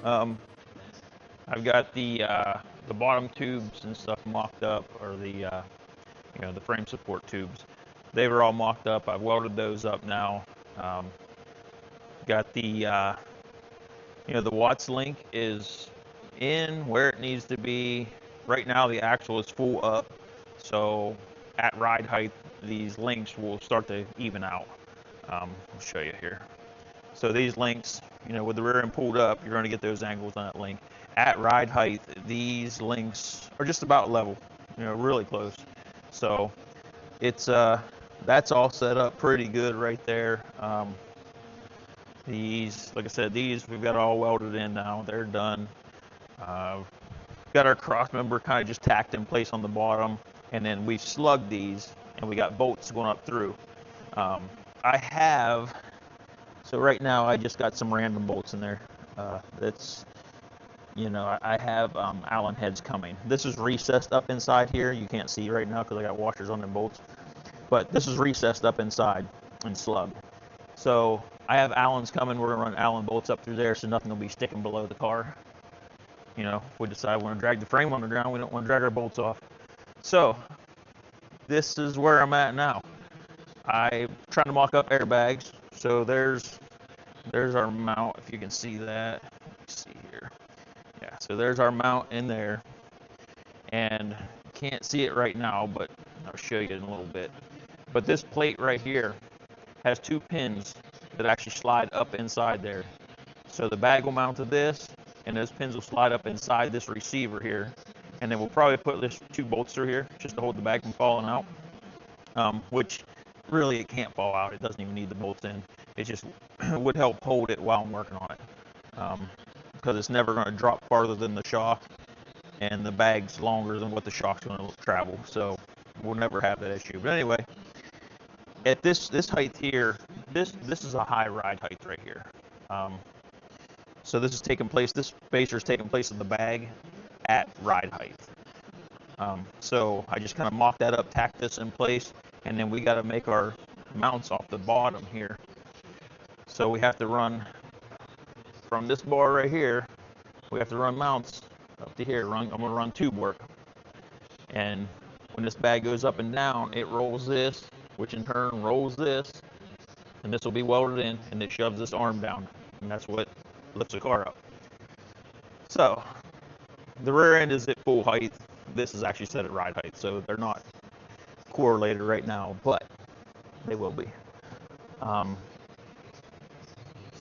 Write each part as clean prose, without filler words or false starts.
Um, I've got the bottom tubes and stuff mocked up, or the frame support tubes. They were all mocked up. I've welded those up now. Got the the Watts link is in where it needs to be. Right now the axle is full up, so at ride height these links will start to even out. I'll show you here. So these links, with the rear end pulled up, you're going to get those angles on that link. At ride height, these links are just about level, really close. So it's that's all set up pretty good right there. These, like I said, we've got all welded in now. They're done. Got our cross member kind of just tacked in place on the bottom, and then we slugged these, and we got bolts going up through. So right now I just got some random bolts in there. I have Allen heads coming. This is recessed up inside here. You can't see right now because I got washers on the bolts, but this is recessed up inside and slugged. So I have Allens coming. We're gonna run Allen bolts up through there, so nothing will be sticking below the car. If we decide we want to drag the frame on the ground, we don't want to drag our bolts off. So this is where I'm at now. I'm trying to mock up airbags. So there's our mount, if you can see that. Let's see here. Yeah, so there's our mount in there. And you can't see it right now, but I'll show you in a little bit. But this plate right here has 2 pins that actually slide up inside there. So the bag will mount to this, and those pins will slide up inside this receiver here. And then we'll probably put this 2 bolts through here just to hold the bag from falling out, which really it can't fall out. It doesn't even need the bolts in. It just would help hold it while I'm working on it, because it's never going to drop farther than the shock, and the bag's longer than what the shock's going to travel, so we'll never have that issue. But anyway, at this height here, this is a high ride height right here. So this spacer is taking place in the bag at ride height. So I just kind of mocked that up, tacked this in place, and then we got to make our mounts off the bottom here. So we have to run from this bar right here, we have to run mounts up to here. I'm going to run tube work. And when this bag goes up and down, it rolls this, which in turn rolls this, and this will be welded in, and it shoves this arm down, and that's what lifts the car up. So the rear end is at full height. This is actually set at ride height, so they're not correlated right now, but they will be.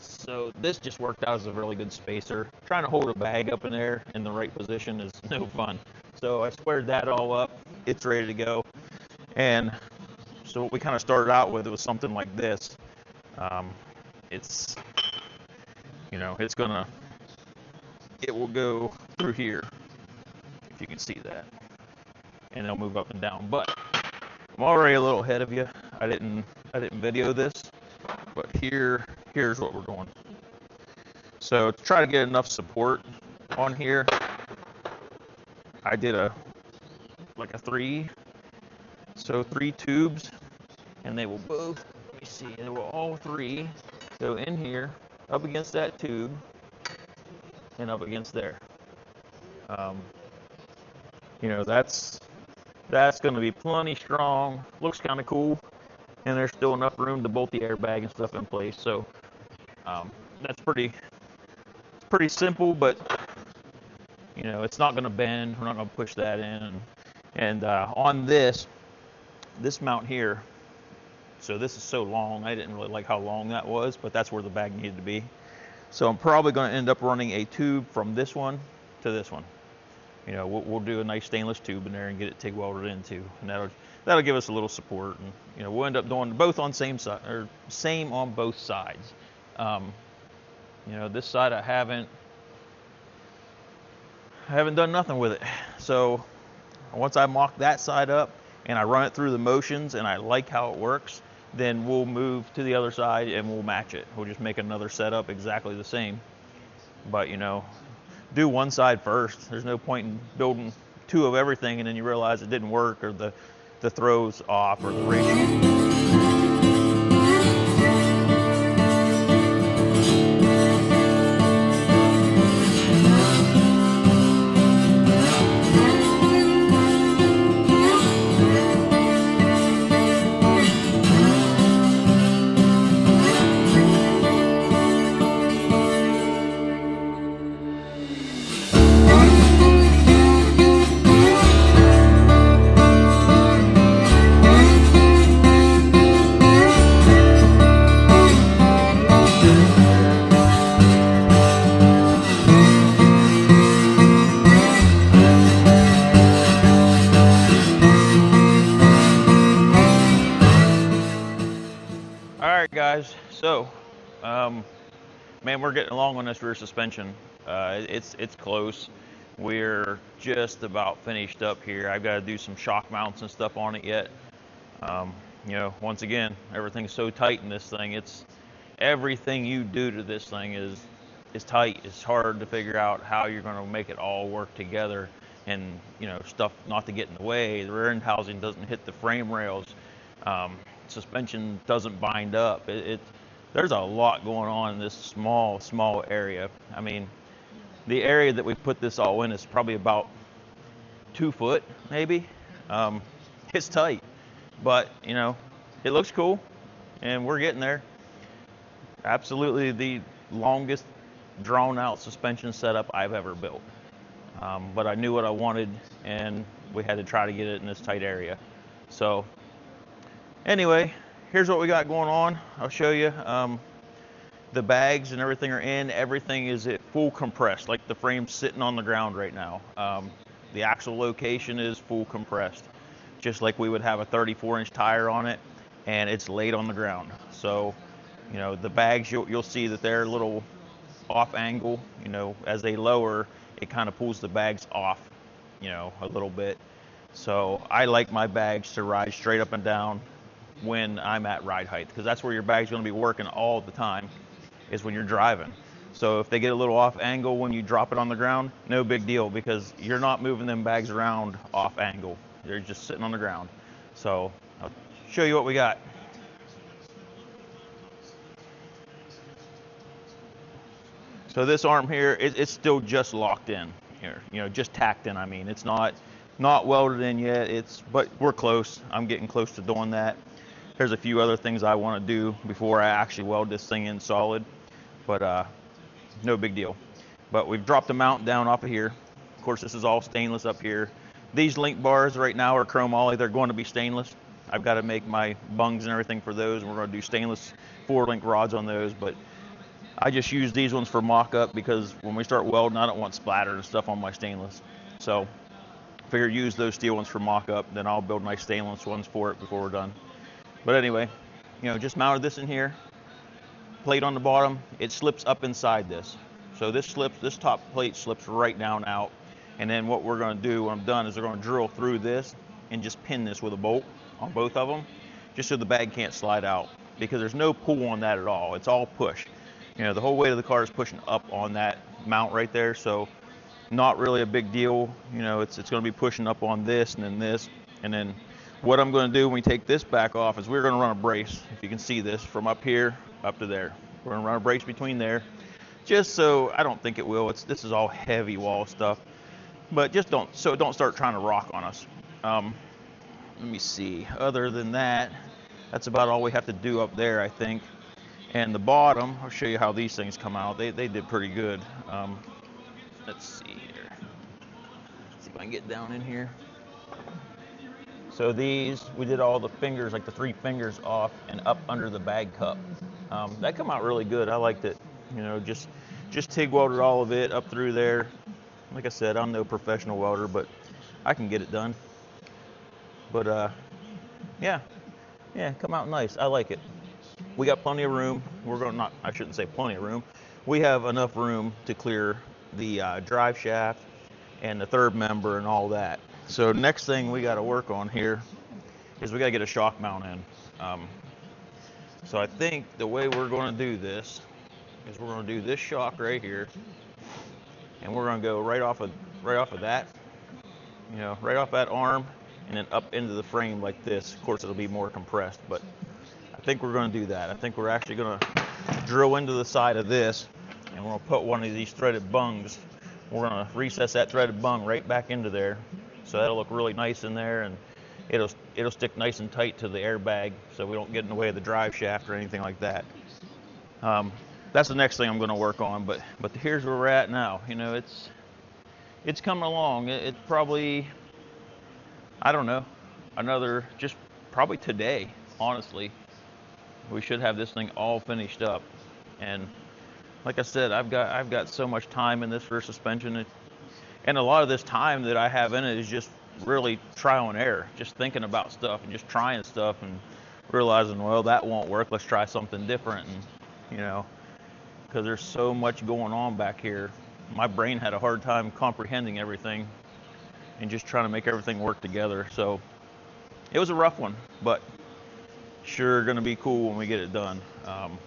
So this just worked out as a really good spacer. Trying to hold a bag up in there in the right position is no fun. So I squared that all up. It's ready to go. And so what we kind of started out with was something like this. It will go through here, if you can see that, and it'll move up and down. But I'm already a little ahead of you. I didn't video this, but here's what we're doing. So to try to get enough support on here, I did a 3 tubes, and they will both, let me see, they will all 3 go in here, up against that tube, and up against there. That's going to be plenty strong. Looks kind of cool, and there's still enough room to bolt the airbag and stuff in place. So that's pretty simple, but it's not going to bend. We're not going to push that in. And on this mount here, so this is so long, I didn't really like how long that was, but that's where the bag needed to be. So I'm probably going to end up running a tube from this one to this one. We'll do a nice stainless tube in there and get it TIG welded into, and that'll give us a little support. And we'll end up doing both on same side, or same on both sides. This side I haven't done nothing with it. So once I mock that side up and I run it through the motions and I like how it works, then we'll move to the other side and we'll match it. We'll just make another setup exactly the same. But do one side first. There's no point in building 2 of everything and then you realize it didn't work, or the throw's off, or the ratio. guys. So, man, we're getting along on this rear suspension. It's close. We're just about finished up here. I've got to do some shock mounts and stuff on it yet. Once again, everything's so tight in this thing. It's everything you do to this thing is tight. It's hard to figure out how you're going to make it all work together, and stuff not to get in the way. The rear end housing doesn't hit the frame rails. Suspension doesn't bind up. There's a lot going on in this small area. I mean, the area that we put this all in is probably about 2 foot, maybe. It's tight, but it looks cool, and we're getting there. Absolutely the longest drawn out suspension setup I've ever built. But I knew what I wanted, and we had to try to get it in this tight area. So anyway, here's what we got going on. I'll show you. The bags and everything are in. Everything is at full compressed, like the frame's sitting on the ground right now. The actual location is full compressed, just like we would have a 34-inch tire on it, and it's laid on the ground. So, the bags, you'll see that they're a little off angle. As they lower, it kind of pulls the bags off, a little bit. So I like my bags to ride straight up and down when I'm at ride height, because that's where your bag's going to be working all the time, is when you're driving. So if they get a little off angle when you drop it on the ground, no big deal, because you're not moving them bags around off angle. They're just sitting on the ground. So I'll show you what we got. So this arm here, it's still just locked in here, just tacked in. I mean, it's not welded in yet. But we're close. I'm getting close to doing that. There's a few other things I want to do before I actually weld this thing in solid, but no big deal. But we've dropped the mount down off of here. Of course, this is all stainless up here. These link bars right now are chrome ollie. They're going to be stainless. I've got to make my bungs and everything for those, and we're going to do stainless 4-link rods on those. But I just use these ones for mock-up, because when we start welding, I don't want splatter and stuff on my stainless. So figure use those steel ones for mock-up, then I'll build my stainless ones for it before we're done. But anyway, just mounted this in here. Plate on the bottom, it slips up inside this. So this top plate slips right down out. And then what we're going to do when I'm done is we're going to drill through this and just pin this with a bolt on both of them, just so the bag can't slide out, because there's no pull on that at all. It's all push. The whole weight of the car is pushing up on that mount right there, so not really a big deal. It's going to be pushing up on this and then this. And then what I'm going to do when we take this back off is we're going to run a brace, if you can see this, from up here up to there. We're going to run a brace between there, just so, I don't think it will. This is all heavy wall stuff, but just don't start trying to rock on us. Let me see. Other than that, that's about all we have to do up there, I think. And the bottom, I'll show you how these things come out. They did pretty good. Let's see here. See if I can get down in here. So these, we did all the fingers, like the 3 fingers off and up under the bag cup. That come out really good. I liked it. Just TIG welded all of it up through there. Like I said, I'm no professional welder, but I can get it done. But yeah, come out nice. I like it. We got plenty of room. I shouldn't say plenty of room. We have enough room to clear the drive shaft and the third member and all that. So next thing we got to work on here is we got to get a shock mount in. So I think the way we're going to do this is we're going to do this shock right here, and we're going to go right off of that, right off that arm, and then up into the frame like this. Of course, it'll be more compressed, but I think we're going to do that. I think we're actually going to drill into the side of this, and we're going to put one of these threaded bungs. We're going to recess that threaded bung right back into there, so that'll look really nice in there, and it'll stick nice and tight to the airbag, so we don't get in the way of the drive shaft or anything like that. That's the next thing I'm going to work on, but here's where we're at now. It's coming along. It probably, I don't know, just probably today, honestly, we should have this thing all finished up. And like I said, I've got so much time in this rear suspension, and a lot of this time that I have in it is just really trial and error, just thinking about stuff and just trying stuff and realizing, well, that won't work. Let's try something different. And, you know, because there's so much going on back here. My brain had a hard time comprehending everything and just trying to make everything work together. So it was a rough one, but sure going to be cool when we get it done.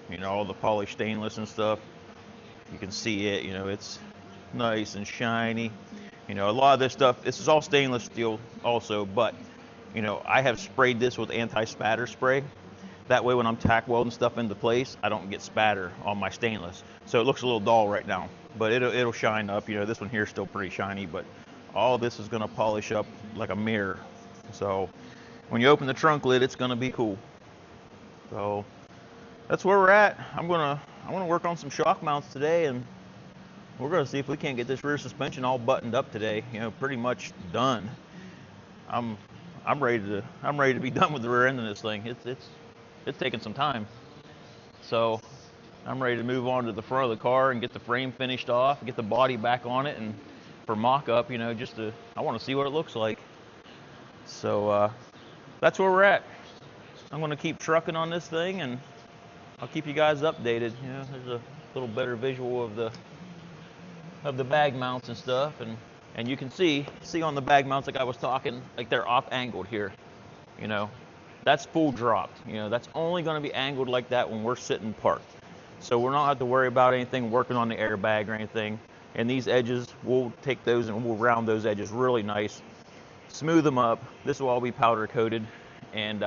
You know, all the polished stainless and stuff, you can see it, you know, it's nice and shiny. You know, a lot of this stuff, this is all stainless steel also, but, you know, I have sprayed this with anti-spatter spray. That way when I'm tack welding stuff into place, I don't get spatter on my stainless. So it looks a little dull right now, but it'll shine up. You know, this one here is still pretty shiny, but all this is gonna polish up like a mirror. So when you open the trunk lid, it's gonna be cool. So that's where we're at. I want to work on some shock mounts today, and we're gonna see if we can't get this rear suspension all buttoned up today. You know, pretty much done. I'm ready to be done with the rear end of this thing. It's taking some time. So I'm ready to move on to the front of the car and get the frame finished off, get the body back on it, and for mock-up, you know, I want to see what it looks like. So that's where we're at. I'm going to keep trucking on this thing, and I'll keep you guys updated. You know, there's a little better visual of the bag mounts and stuff, and you can see on the bag mounts, like I was talking, like they're off angled here. You know, that's full dropped. You know, that's only going to be angled like that when we're sitting parked. So we're not have to worry about anything working on the airbag or anything. And these edges, we'll take those and we'll round those edges really nice, smooth them up. This will all be powder coated, and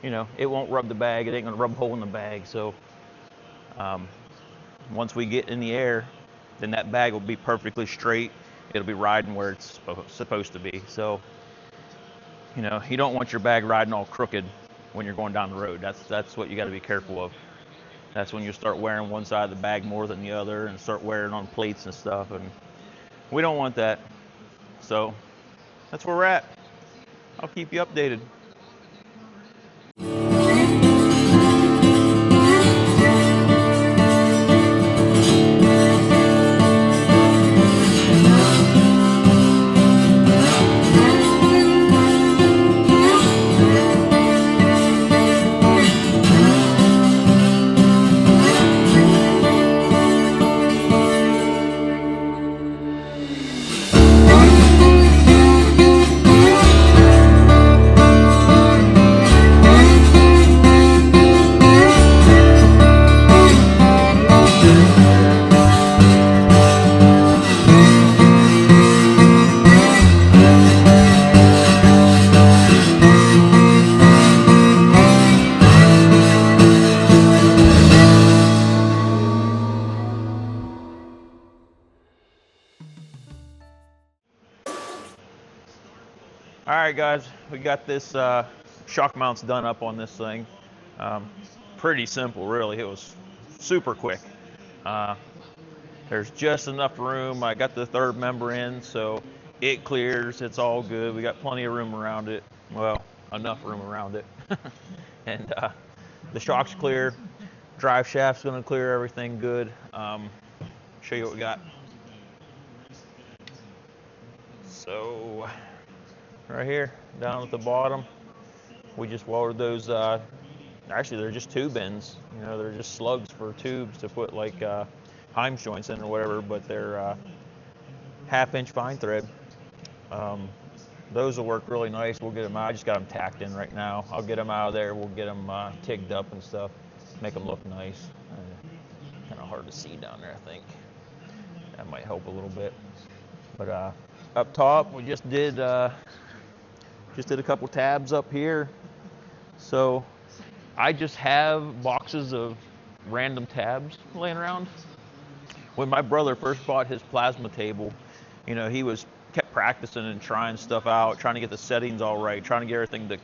you know, it won't rub the bag. It ain't gonna rub a hole in the bag. So once we get in the air, then that bag will be perfectly straight. It'll be riding where it's supposed to be. So, you know, you don't want your bag riding all crooked when you're going down the road. That's what you got to be careful of. That's when you start wearing one side of the bag more than the other and start wearing on plates and stuff. And we don't want that. So that's where we're at. I'll keep you updated. All right, guys, we got this shock mounts done up on this thing. Pretty simple, really. It was super quick. There's just enough room. I got the third member in, so it clears. It's all good. We got plenty of room around it. Well, enough room around it. And the shock's clear. Drive shaft's going to clear everything good. Show you what we got. So right here, down at the bottom, we just welded those, actually they're just tube ends, you know, they're just slugs for tubes to put like Heims joints in or whatever, but they're 1/2 inch fine thread. Those will work really nice. We'll get them out. I just got them tacked in right now. I'll get them out of there. We'll get them tigged up and stuff, make them look nice. Kind of hard to see down there, I think. That might help a little bit. But up top, we just did a couple tabs up here. So I just have boxes of random tabs laying around. When my brother first bought his plasma table, you know, he kept practicing and trying stuff out, trying to get the settings all right, trying to get everything to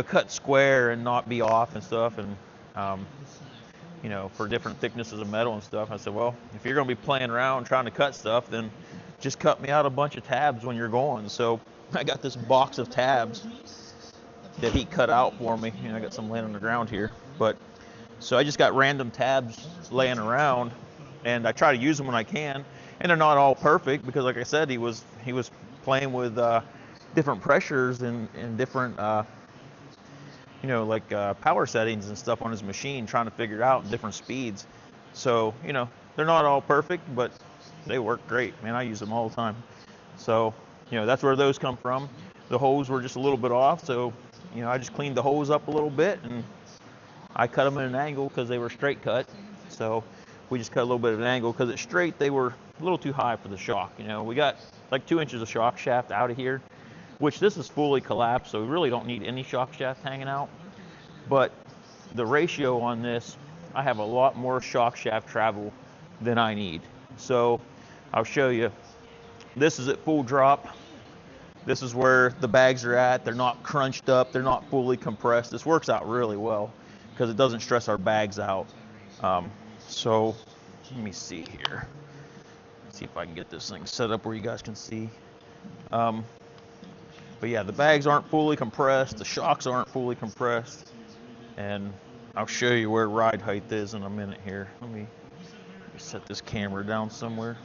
cut square and not be off and stuff. And you know, for different thicknesses of metal and stuff. I said, well, if you're going to be playing around trying to cut stuff, then just cut me out a bunch of tabs when you're going. So I got this box of tabs that he cut out for me. You know, I got some laying on the ground here. But so I just got random tabs laying around, and I try to use them when I can. And they're not all perfect because, like I said, he was playing with different pressures and different like power settings and stuff on his machine, trying to figure it out in different speeds. So, they're not all perfect, but they work great, man. I use them all the time. So, that's where those come from. The holes were just a little bit off, so, I just cleaned the holes up a little bit, and I cut them at an angle because they were straight cut. So we just cut a little bit of an angle because it's straight. They were a little too high for the shock. We got like 2 inches of shock shaft out of here, which this is fully collapsed, so we really don't need any shock shaft hanging out. But the ratio on this, I have a lot more shock shaft travel than I need. So I'll show you. This is at full drop. This is where the bags are at. They're not crunched up. They're not fully compressed. This works out really well because it doesn't stress our bags out. So let me see here. See if I can get this thing set up where you guys can see. But yeah, the bags aren't fully compressed. The shocks aren't fully compressed. And I'll show you where ride height is in a minute here. Let me set this camera down somewhere.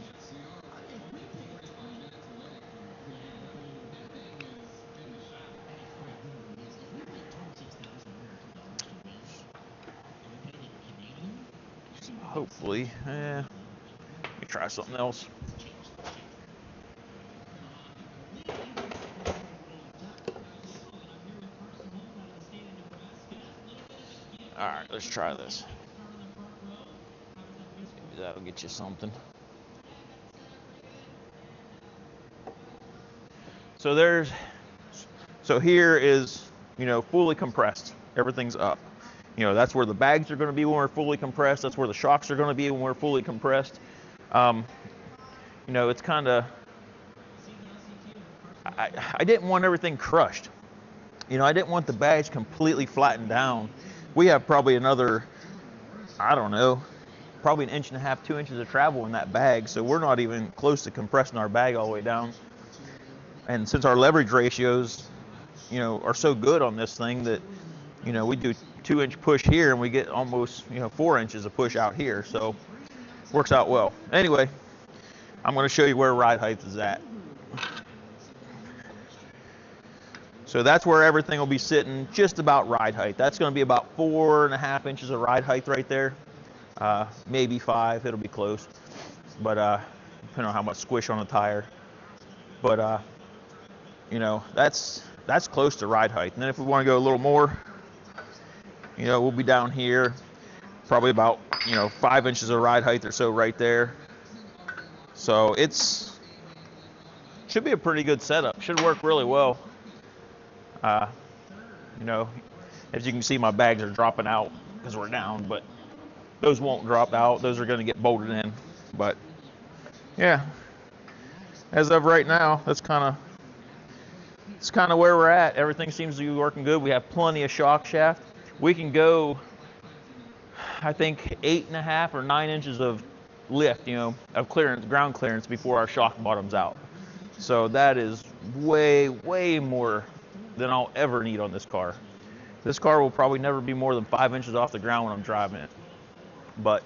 Hopefully, let me try something else. All right, let's try this. Maybe that'll get you something. So here is, fully compressed. Everything's up. That's where the bags are going to be when we're fully compressed. That's where the shocks are going to be when we're fully compressed. It's kind of, I didn't want everything crushed. I didn't want the bags completely flattened down. We have probably another, I don't know, probably 1.5 inches, 2 inches of travel in that bag. So we're not even close to compressing our bag all the way down. And since our leverage ratios, are so good on this thing that, we do 2-inch push here and we get almost 4 inches of push out here, so works out well. Anyway, I'm going to show you where ride height is at. So that's where everything will be sitting, just about ride height. That's going to be about 4.5 inches of ride height right there, maybe 5. It'll be close, but depending on how much squish on the tire. But that's close to ride height. And then if we want to go a little more, we'll be down here, probably about, 5 inches of ride height or so right there. So should be a pretty good setup. Should work really well. As you can see, my bags are dropping out because we're down, but those won't drop out. Those are going to get bolted in. But yeah, as of right now, it's kind of where we're at. Everything seems to be working good. We have plenty of shock shaft. We can go, I think, 8.5 or 9 inches of lift, of clearance, ground clearance before our shock bottoms out. So that is way, way more than I'll ever need on this car. This car will probably never be more than 5 inches off the ground when I'm driving it. But,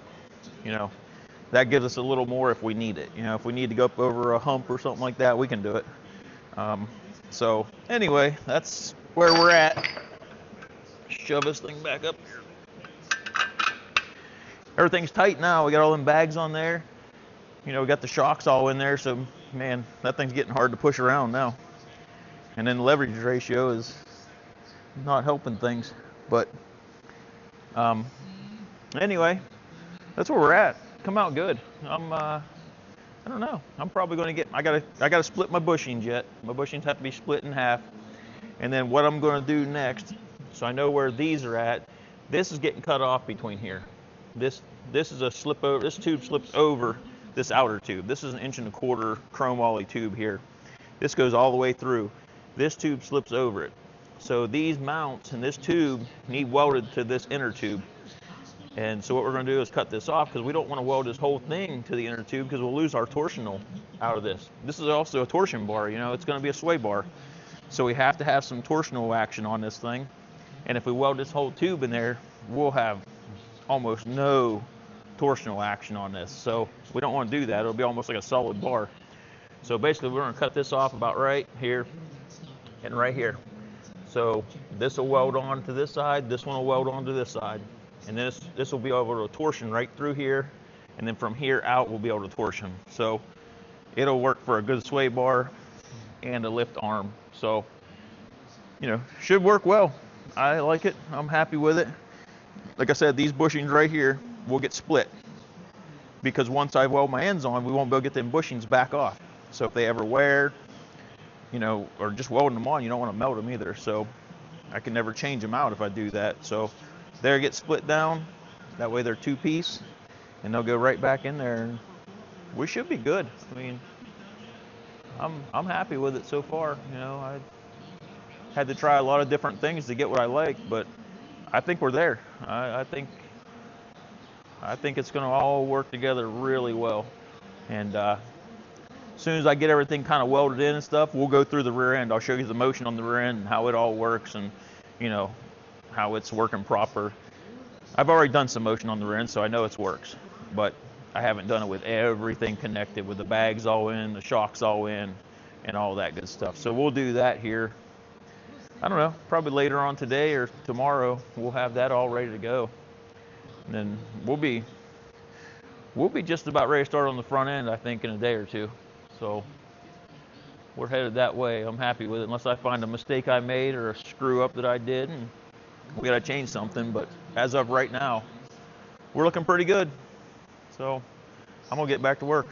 that gives us a little more if we need it. If we need to go up over a hump or something like that, we can do it. So anyway, that's where we're at. Shove this thing back up here. Everything's tight now. We got all them bags on there. We got the shocks all in there. So, man, that thing's getting hard to push around now. And then the leverage ratio is not helping things. But anyway, that's where we're at. Come out good. I don't know. I'm probably going to get. I gotta split my bushings yet. My bushings have to be split in half. And then what I'm going to do next, so I know where these are at. This is getting cut off between here. This is a slip over. This tube slips over this outer tube. This is an 1.25 inch chrome ollie tube here. This goes all the way through. This tube slips over it. So these mounts and this tube need welded to this inner tube. And so what we're going to do is cut this off because we don't want to weld this whole thing to the inner tube because we'll lose our torsional out of this. This is also a torsion bar, it's going to be a sway bar. So we have to have some torsional action on this thing. And if we weld this whole tube in there, we'll have almost no torsional action on this. So we don't want to do that. It'll be almost like a solid bar. So basically we're going to cut this off about right here and right here. So this will weld on to this side, this one will weld on to this side. And this will be able to torsion right through here. And then from here out, we'll be able to torsion. So it'll work for a good sway bar and a lift arm. So, you know, should work well. I like it. I'm happy with it. Like I said, these bushings right here will get split because once I weld my ends on, we won't be able to get them bushings back off. So if they ever wear, you know, or just welding them on, you don't want to melt them either. So I can never change them out if I do that. So they'll get split down. That way they're two-piece, and they'll go right back in there. And we should be good. I mean, I'm happy with it so far. You know, I had to try a lot of different things to get what I like, but I think we're there. I think it's going to all work together really well. And as soon as I get everything kind of welded in and stuff, we'll go through the rear end. I'll show you the motion on the rear end and how it all works, and you know how it's working proper. I've already done some motion on the rear end, so I know it works, but I haven't done it with everything connected, with the bags all in, the shocks all in, and all that good stuff. So we'll do that here. I don't know, probably later on today or tomorrow, we'll have that all ready to go. And then we'll be just about ready to start on the front end, I think, in a day or two. So we're headed that way. I'm happy with it, unless I find a mistake I made or a screw up that I did, and we got to change something. But as of right now, we're looking pretty good. So I'm going to get back to work.